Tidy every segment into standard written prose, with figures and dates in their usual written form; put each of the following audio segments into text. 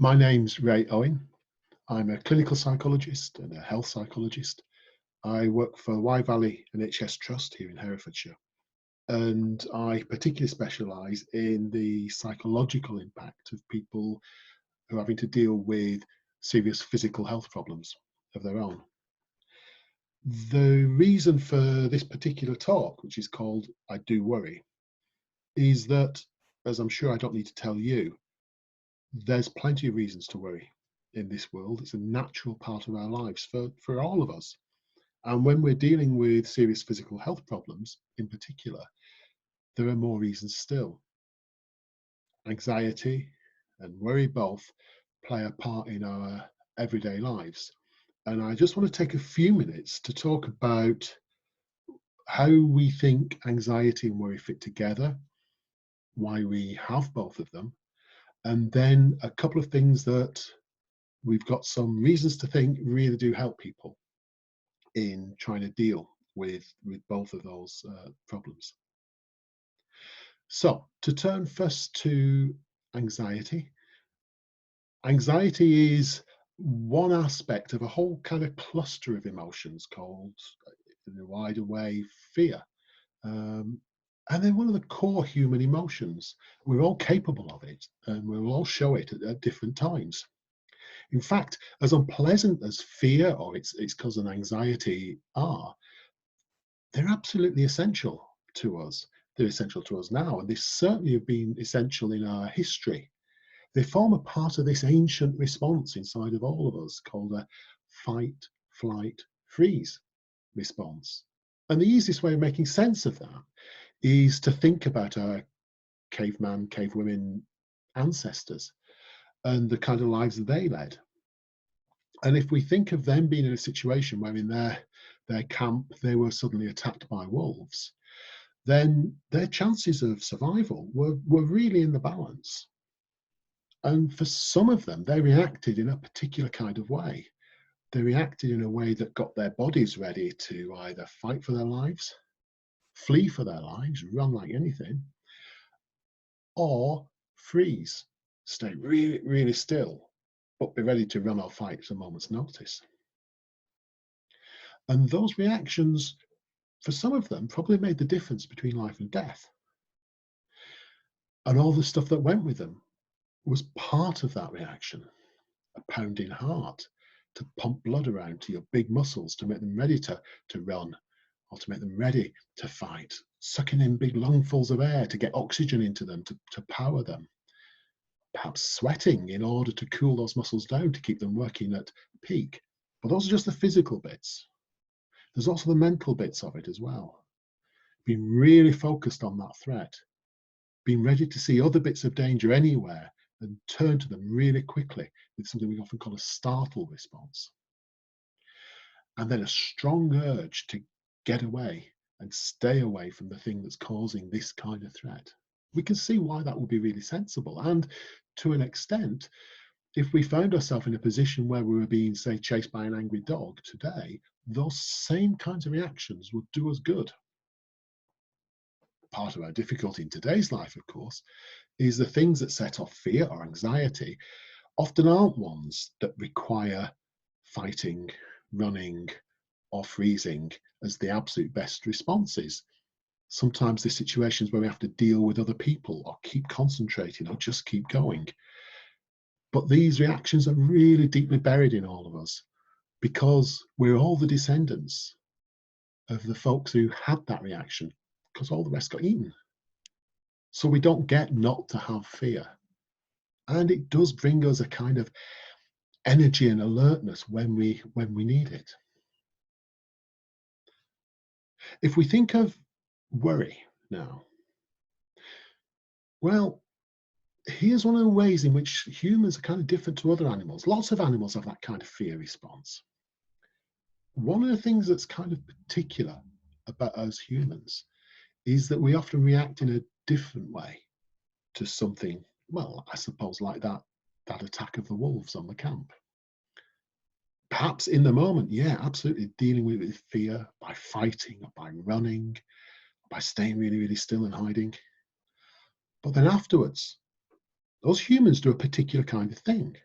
My name's Ray Owen. I'm a clinical psychologist and a health psychologist. I work for Wye Valley NHS Trust here in Herefordshire, and I particularly specialise in the psychological impact of people who are having to deal with serious physical health problems of their own. The reason for this particular talk, which is called I Do Worry, is that, as I'm sure I don't need to tell you, there's plenty of reasons to worry in this world. It's a natural part of our lives for all of us. And when we're dealing with serious physical health problems in particular, there are more reasons still. Anxiety and worry both play a part in our everyday lives. And I just want to take a few minutes to talk about how we think anxiety and worry fit together, why we have both of them, and then a couple of things that we've got some reasons to think really do help people in trying to deal with both of those problems. So to turn first to anxiety. Anxiety is one aspect of a whole kind of cluster of emotions called, in a wider way, fear. And they're one of the core human emotions. We're all capable of it, and we'll all show it at different times. In fact, as unpleasant as fear or its cause and anxiety are, they're absolutely essential to us. They're essential to us now, and they certainly have been essential in our history. They form a part of this ancient response inside of all of us called a fight, flight, freeze response. And the easiest way of making sense of that is to think about our caveman, cavewomen ancestors and the kind of lives that they led. And if we think of them being in a situation where in their camp they were suddenly attacked by wolves, then their chances of survival were really in the balance. And for some of them, they reacted in a particular kind of way. They reacted in a way that got their bodies ready to either fight for their lives, flee for their lives, run like anything, or freeze, stay really, really still, but be ready to run or fight at a moment's notice. And those reactions, for some of them, probably made the difference between life and death. And all the stuff that went with them was part of that reaction. A pounding heart to pump blood around to your big muscles to make them ready to run, or to make them ready to fight, sucking in big lungfuls of air to get oxygen into them to power them. Perhaps sweating in order to cool those muscles down to keep them working at peak. But those are just the physical bits. There's also the mental bits of it as well. Being really focused on that threat, being ready to see other bits of danger anywhere and turn to them really quickly with something we often call a startle response. And then a strong urge to get away and stay away from the thing that's causing this kind of threat. We can see why that would be really sensible. And to an extent, if we found ourselves in a position where we were being, say, chased by an angry dog today, those same kinds of reactions would do us good. Part of our difficulty in today's life, of course, is the things that set off fear or anxiety often aren't ones that require fighting, running, or freezing as the absolute best responses. Sometimes there's situations where we have to deal with other people or keep concentrating or just keep going. But these reactions are really deeply buried in all of us because we're all the descendants of the folks who had that reaction, because all the rest got eaten. So we don't get not to have fear. And it does bring us a kind of energy and alertness when we need it. If we think of worry now, well, here's one of the ways in which humans are kind of different to other animals. Lots of animals have that kind of fear response. One of the things that's kind of particular about us humans is that we often react in a different way to something, well, I suppose like that attack of the wolves on the camp. Perhaps in the moment, yeah, absolutely dealing with fear by fighting or by running, or by staying really, really still and hiding. But then afterwards, those humans do a particular kind of thing.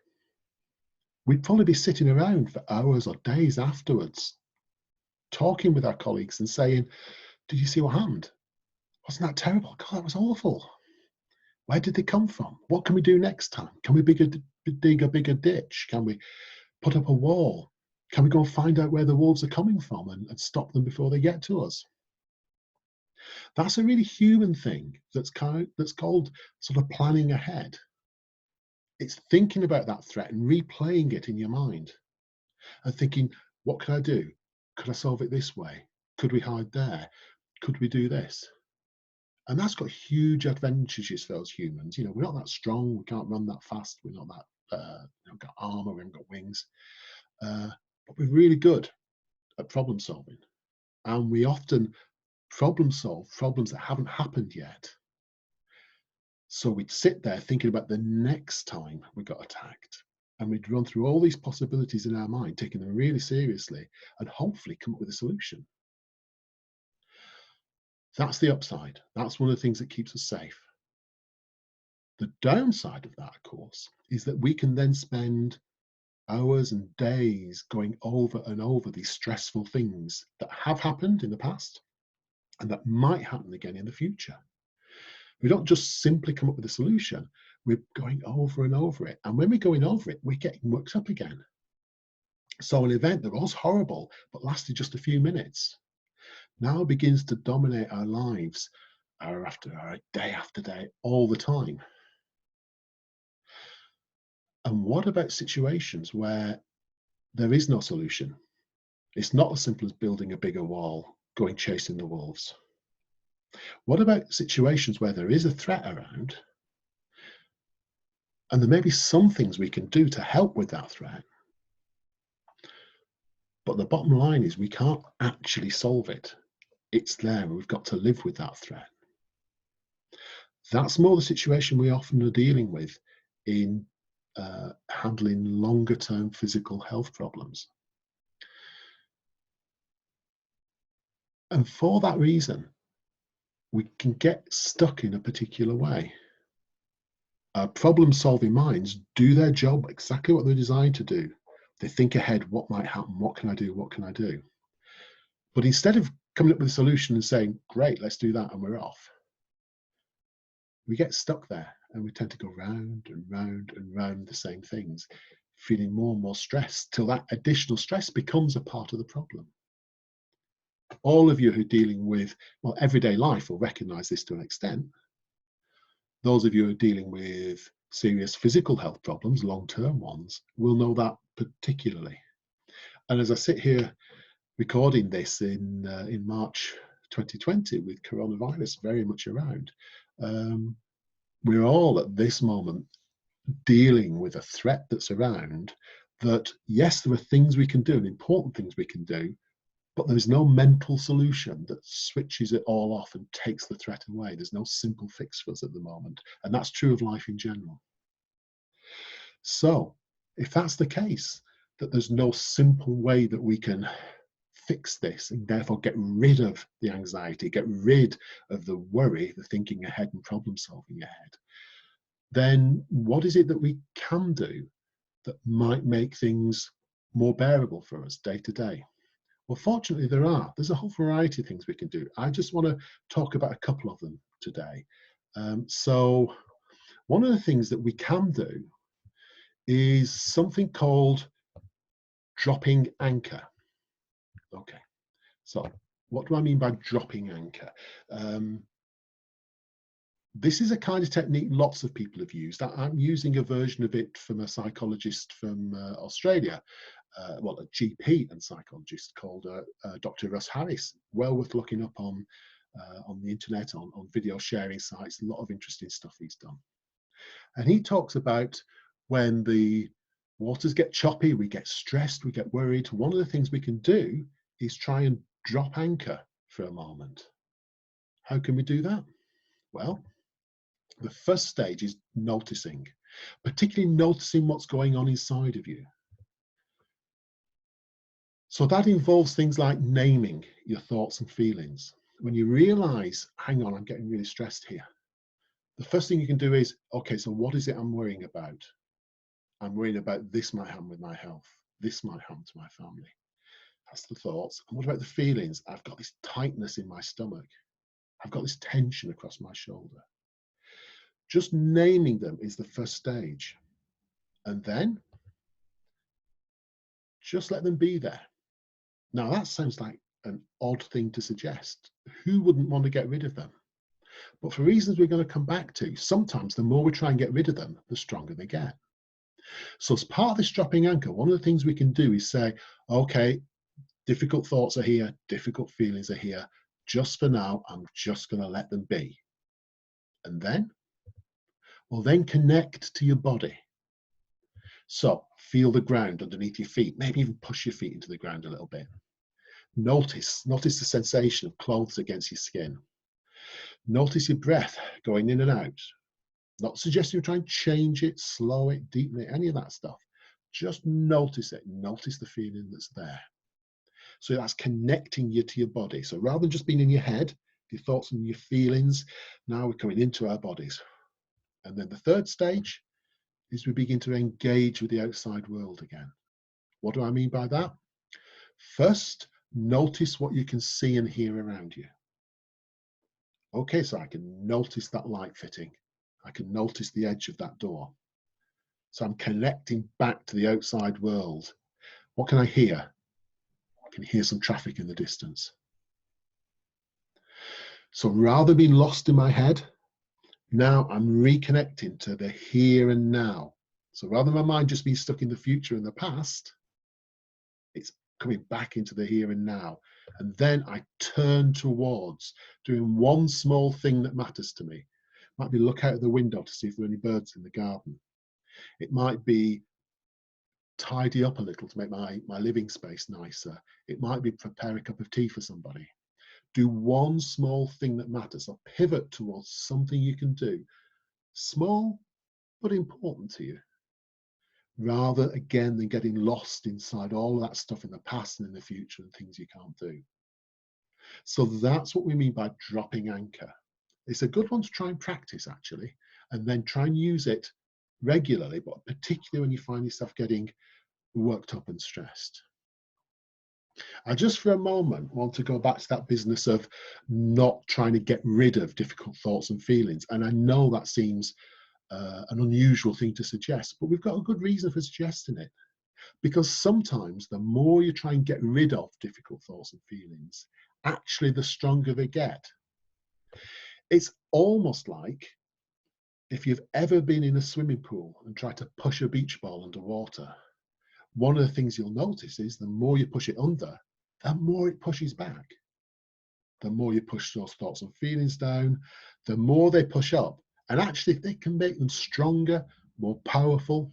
we'd probably be sitting around for hours or days afterwards, talking with our colleagues and saying, "Did you see what happened? Wasn't that terrible? God, that was awful. Where did they come from? What can we do next time? Can we dig a bigger ditch? Can we put up a wall? Can we go and find out where the wolves are coming from and stop them before they get to us?" That's a really human thing that's called sort of planning ahead. It's thinking about that threat and replaying it in your mind and thinking, what could I do? Could I solve it this way? Could we hide there? Could we do this? And that's got huge advantages for us humans. You know, we're not that strong. We can't run that fast. We're not that, got armor. We haven't got wings. But we're really good at problem solving. And we often problem solve problems that haven't happened yet. So we'd sit there thinking about the next time we got attacked. And we'd run through all these possibilities in our mind, taking them really seriously, and hopefully come up with a solution. That's the upside. That's one of the things that keeps us safe. The downside of that, of course, is that we can then spend hours and days going over and over these stressful things that have happened in the past and that might happen again in the future. We don't just simply come up with a solution, we're going over and over it. And when we're going over it, we're getting worked up again. So an event that was horrible but lasted just a few minutes now begins to dominate our lives hour after hour, day after day, all the time. And what about situations where there is no solution? It's not as simple as building a bigger wall, going chasing the wolves. What about situations where there is a threat around and there may be some things we can do to help with that threat, but the bottom line is we can't actually solve it. It's there and we've got to live with that threat. That's more the situation we often are dealing with in handling longer term physical health problems. And for that reason, we can get stuck in a particular way. Problem solving minds do their job exactly what they're designed to do. They think ahead, what might happen? What can I do? What can I do? But instead of coming up with a solution and saying, great, let's do that, and we're off, we get stuck there and we tend to go round and round and round the same things, feeling more and more stressed till that additional stress becomes a part of the problem. All of you who are dealing with, well, everyday life will recognize this to an extent. Those of you who are dealing with serious physical health problems, long-term ones, will know that particularly. And as I sit here recording this in March 2020 with coronavirus very much around, we're all at this moment dealing with a threat that's around that, yes, there are things we can do and important things we can do, but there's no mental solution that switches it all off and takes the threat away. There's no simple fix for us at the moment. And that's true of life in general. So if that's the case, that there's no simple way that we can fix this and therefore get rid of the anxiety, get rid of the worry, the thinking ahead and problem solving ahead, then what is it that we can do that might make things more bearable for us day to day? Well, fortunately, there's a whole variety of things we can do. I just want to talk about a couple of them today. So one of the things that we can do is something called dropping anchor. Okay, so what do I mean by dropping anchor? This is a kind of technique lots of people have used. I'm using a version of it from a psychologist from Australia, well, a GP and psychologist called Dr. Russ Harris. Well worth looking up on the internet, on video sharing sites. A lot of interesting stuff he's done. And he talks about when the waters get choppy, we get stressed, we get worried. One of the things we can do is try and drop anchor for a moment. How can we do that? Well, the first stage is noticing, particularly noticing what's going on inside of you. So that involves things like naming your thoughts and feelings. When you realize, hang on, I'm getting really stressed here, the first thing you can do is, okay, so what is it I'm worrying about? I'm worrying about this might happen with my health. This might happen to my family. That's the thoughts. And what about the feelings? I've got this tightness in my stomach. I've got this tension across my shoulder. Just naming them is the first stage. And then just let them be there. Now that sounds like an odd thing to suggest. Who wouldn't want to get rid of them? But for reasons we're going to come back to, sometimes the more we try and get rid of them, the stronger they get. So as part of this dropping anchor, one of the things we can do is say, okay, difficult thoughts are here, difficult feelings are here. Just for now, I'm just going to let them be. And then, well, then connect to your body. So feel the ground underneath your feet, maybe even push your feet into the ground a little bit. Notice the sensation of clothes against your skin. Notice your breath going in and out. Not suggesting you try and change it, slow it, deepen it, any of that stuff. Just notice it. Notice the feeling that's there. So that's connecting you to your body. So rather than just being in your head, your thoughts and your feelings, now we're coming into our bodies. And then the third stage is we begin to engage with the outside world again. What do I mean by that? First, notice what you can see and hear around you. Okay, so I can notice that light fitting. I can notice the edge of that door. So I'm connecting back to the outside world. What can I hear? I can hear some traffic in the distance. So rather than being lost in my head, now I'm reconnecting to the here and now. So rather than my mind just being stuck in the future and the past, it's coming back into the here and now. And then I turn towards doing one small thing that matters to me. Might be look out of the window to see if there are any birds in the garden. It might be tidy up a little to make my living space nicer. It might be prepare a cup of tea for somebody. Do one small thing that matters, or pivot towards something you can do, small but important to you, rather again than getting lost inside all of that stuff in the past and in the future and things you can't do. So that's what we mean by dropping anchor. It's a good one to try and practice, actually, and then try and use it regularly, but particularly when you find yourself getting worked up and stressed. I just for a moment want to go back to that business of not trying to get rid of difficult thoughts and feelings. And I know that seems an unusual thing to suggest, but we've got a good reason for suggesting it. Because sometimes the more you try and get rid of difficult thoughts and feelings, actually the stronger they get. It's almost like if you've ever been in a swimming pool and tried to push a beach ball underwater, one of the things you'll notice is the more you push it under, the more it pushes back. The more you push those thoughts and feelings down, the more they push up. And actually, they can make them stronger, more powerful.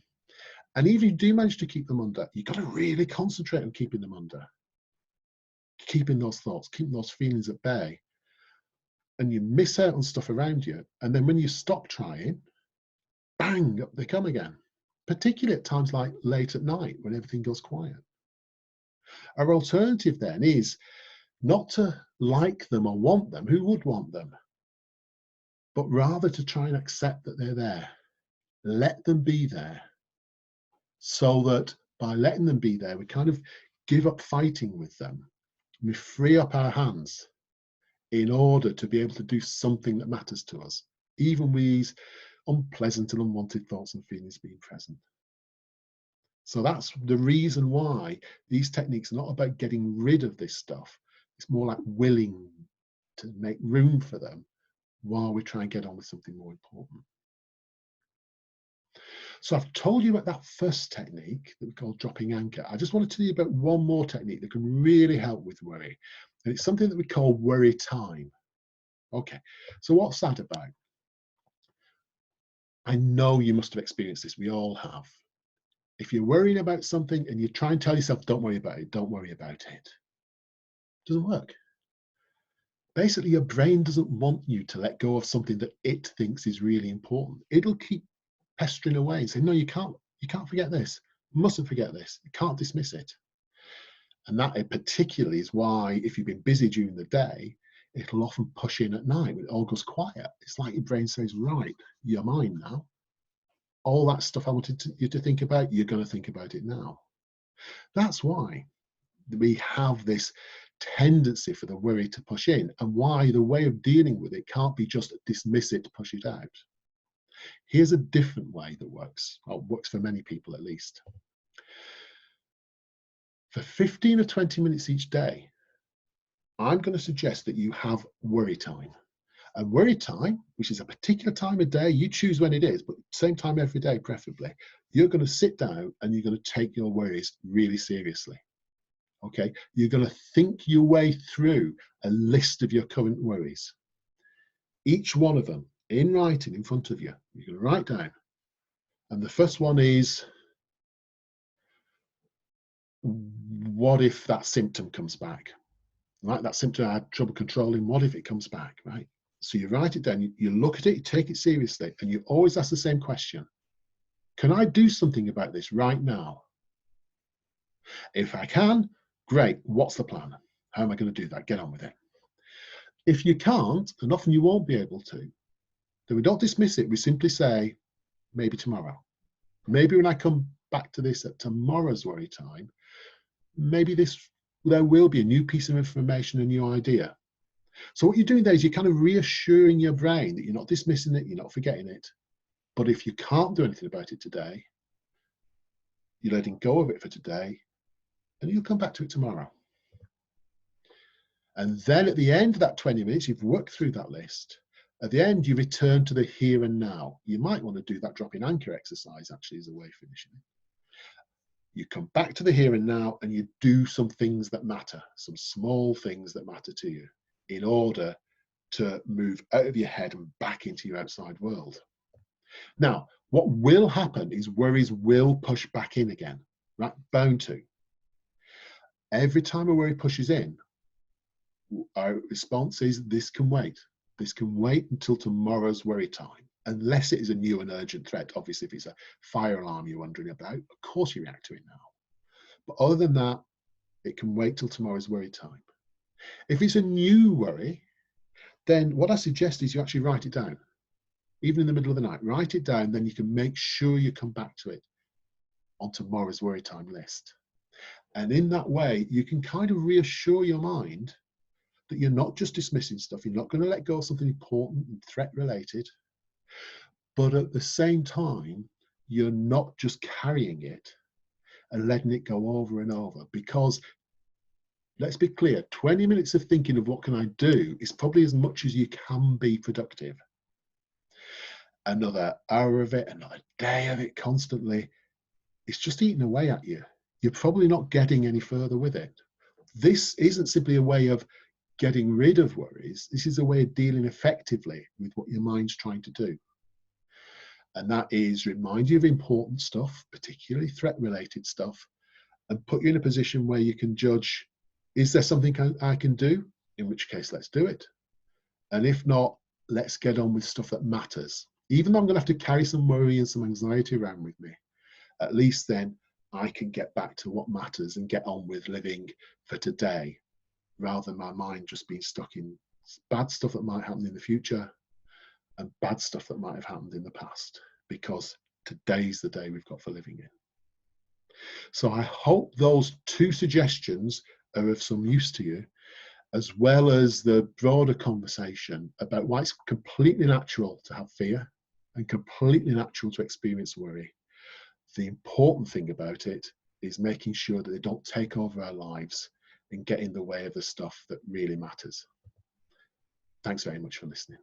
And even if you do manage to keep them under, you've got to really concentrate on keeping them under. Keeping those thoughts, keeping those feelings at bay. And you miss out on stuff around you. And then when you stop trying, bang, up they come again. Particularly at times like late at night when everything goes quiet. Our alternative then is not to like them or want them. Who would want them? But rather to try and accept that they're there. Let them be there. So that by letting them be there, we kind of give up fighting with them. We free up our hands in order to be able to do something that matters to us, even with these unpleasant and unwanted thoughts and feelings being present. So that's the reason why these techniques are not about getting rid of this stuff. It's more like willing to make room for them while we try and get on with something more important. So I've told you about that first technique that we call dropping anchor. I just want to tell you about one more technique that can really help with worry. And it's something that we call worry time. Okay, so what's that about? I know you must have experienced this. We all have. If you're worrying about something and you try and tell yourself, don't worry about it, don't worry about it, it doesn't work. Basically, your brain doesn't want you to let go of something that it thinks is really important. It'll keep pestering away and say, no, you can't forget this. You mustn't forget this. You can't dismiss it. And that particularly is why if you've been busy during the day, it'll often push in at night when it all goes quiet. It's like your brain says, right, you're mine now. all that stuff I wanted you to think about, you're going to think about it now. That's why we have this tendency for the worry to push in, and why the way of dealing with it can't be just dismiss it, push it out. Here's a different way that works, or works for many people at least. For 15 or 20 minutes each day, I'm going to suggest that you have worry time. And worry time, which is a particular time of day, you choose when it is, but same time every day preferably, you're going to sit down and you're going to take your worries really seriously. Okay, you're going to think your way through a list of your current worries. Each one of them in writing in front of you, you're going to write down. And the first one is, what if that symptom comes back? Right, that symptom I had trouble controlling, what if it comes back, right? So you write it down, you look at it, you take it seriously, and you always ask the same question. Can I do something about this right now? If I can, great, what's the plan? How am I going to do that? Get on with it. If you can't, and often you won't be able to, then we don't dismiss it. We simply say, maybe tomorrow. Maybe when I come back to this at tomorrow's worry time, maybe there will be a new piece of information, a new idea. So what you're doing there is you're kind of reassuring your brain that you're not dismissing it, you're not forgetting it. But if you can't do anything about it today, you're letting go of it for today, and you'll come back to it tomorrow. And then at the end of that 20 minutes, you've worked through that list. At the end, you return to the here and now. You might want to do that drop-in anchor exercise, actually, as a way of finishing it. You come back to the here and now, and you do some things that matter, some small things that matter to you, in order to move out of your head and back into your outside world. Now, what will happen is worries will push back in again, right? Bound to. Every time a worry pushes in, our response is, this can wait. This can wait until tomorrow's worry time, unless it is a new and urgent threat. Obviously, if it's a fire alarm you're wondering about, of course you react to it now. But other than that, it can wait till tomorrow's worry time. If it's a new worry, then what I suggest is you actually write it down. Even in the middle of the night, write it down, then you can make sure you come back to it on tomorrow's worry time list. And in that way, you can kind of reassure your mind that you're not just dismissing stuff, you're not going to let go of something important and threat related, but at the same time, you're not just carrying it and letting it go over and over. Because let's be clear, 20 minutes of thinking of what can I do is probably as much as you can be productive. Another hour of it, another day of it constantly, it's just eating away at you. You're probably not getting any further with it. This isn't simply a way of getting rid of worries. This is a way of dealing effectively with what your mind's trying to do. And that is remind you of important stuff, particularly threat-related stuff, and put you in a position where you can judge, is there something I can do? In which case, let's do it. And if not, let's get on with stuff that matters. Even though I'm going to have to carry some worry and some anxiety around with me, at least then I can get back to what matters and get on with living for today, rather than my mind just being stuck in bad stuff that might happen in the future and bad stuff that might have happened in the past, because today's the day we've got for living in. So I hope those two suggestions are of some use to you, as well as the broader conversation about why it's completely natural to have fear and completely natural to experience worry. The important thing about it is making sure that they don't take over our lives and get in the way of the stuff that really matters. Thanks very much for listening.